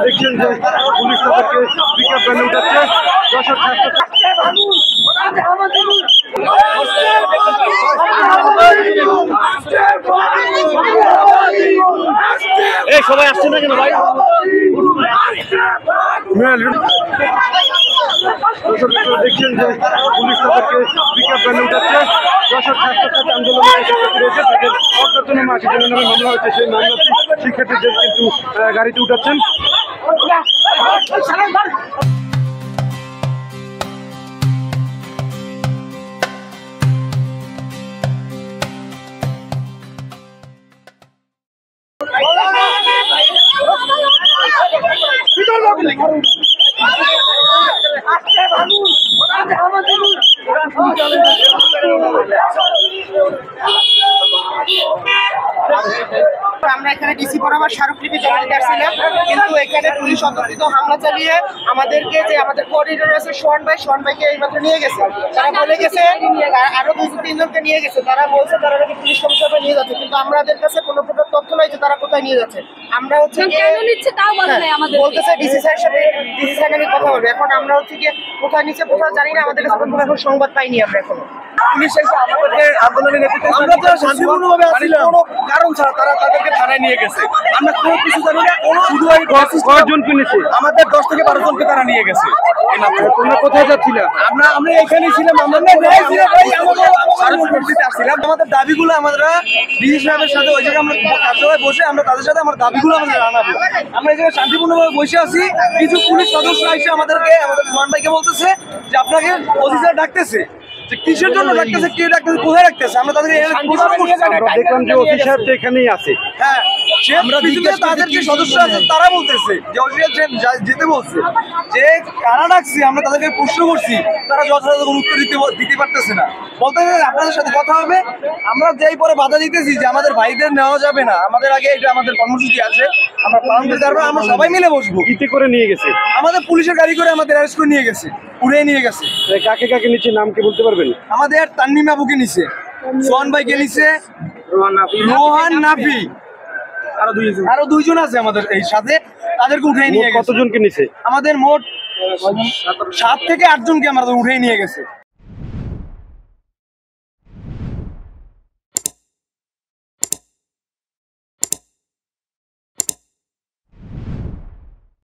দেখছেন যে পুলিশ তাদেরকে পিকআপ ভ্যানে উঠাচ্ছে। এই সবাই আসছে না কেন ভাই? দেখছেন যে পুলিশ তাদেরকে পিকআপ ভ্যানে উঠাচ্ছে। যশোর ছাত্রছাত্রী আন্দোলনের রয়েছে তাদের অজ্ঞাতনামা মামলা হয়েছে, সেই মামলাটি শিক্ষার্থীদের কিন্তু গাড়িতে উঠাচ্ছেন। আমরা এখানে ডিসি বরাবর স্মারকলিপি জমা দিতে আসছিলাম, কিন্তু এখানে পুলিশ অতর্কিত হামলা চালিয়ে আমাদেরকে যে আমাদের কোঅর্ডিনেটর আছে সোহান ভাইকে এইমাত্র নিয়ে গেছে। তারা বলে গেছে আরো 2-3 জনকে নিয়ে গেছে। তারা বলছে তারা নাকি পুলিশ কমিশনারে নিয়ে যাচ্ছে, কিন্তু আমাদের কাছে কোনো প্রকার তথ্য নাই যে তারা কোথায় নিয়ে যাচ্ছে। আমরা হচ্ছে বলতেছে ডিসি স্যারের সাথে, ডিসি স্যার নাকি কথা বলবে। এখন আমরা হচ্ছে গিয়ে কোথায় নিচে কোথাও জানি না, আমাদের কাছে কোনো এখন সংবাদ পাইনি আমরা এখনো। পুলিশ এসে আমাদের আন্দোলনের নেতৃত্বে আমরা তো শান্তিপূর্ণভাবে আসছিলাম, কোনো কারণ ছাড়া তারা তাদেরকে থানায় নিয়ে গেছে। আমরা কোনো কিছু জানি না, শুধু ওই কয়জন কিনেছে? আমাদের 10 থেকে 12 জনকে তারা নিয়ে গেছে। তোমরা কোথায় যাচ্ছিলে? আমরা এখানেই ছিলাম। আমাদের দাবিগুলো আমরা ডিসি সাহেবের সাথে ওই জায়গায় আমরা কার্যালয়ে বসে আমরা তাদের সাথে আমার দাবিগুলো আমরা জানাবো। আমরা এখানে শান্তিপূর্ণভাবে বসে আছি। কিছু পুলিশ সদস্য এসে আমাদের সোহান ভাইকে বলতেছে যে আপনাকে অফিসার ডাকতেছে, যে কিসের জন্য ডাকতেছে, কে ডাকতেছে, কোথায় ডাকতেছে। আমরা তাদেরকে দেখলাম যে অফিসার তো এখানেই আছে। হ্যাঁ, তাদের যে সদস্য আছে তারা বলতেছে যে অফিসার যেতে বলছে, যে কারা ডাকছে আমরা তাদেরকে প্রশ্ন করছি, তারা যথাযথ কোনো উত্তর দিতে পারতেছে না। বলতে আপনাদের সাথে কথা হবে, আমরা যেই পরে বাধা দিতেছি যে আমাদের ভাইদের নেওয়া যাবে না, আমাদের আগে এটা আমাদের কর্মসূচি আছে, আমরা পালন করতে পারবো, আমরা সবাই মিলে বসবো। ইতে করে নিয়ে গেছে আমাদের পুলিশের গাড়ি করে আমাদের অ্যারেস্ট করে নিয়ে গেছে, উড়িয়ে নিয়ে গেছে। কাকে কাকে নিচে নাম কি বলতে পারবেন? আমাদের তাননিম আবুকে নিছে, সোহান ভাইকে নিছে, রোহান নাফি, আরো 2 জন আছে আমাদের এই সাথে, তাদেরকে উঠে নিয়ে গেছে। কতজনকে নিছে? আমাদের মোট 7 থেকে 8 জনকে আমাদের উঠে নিয়ে গেছে।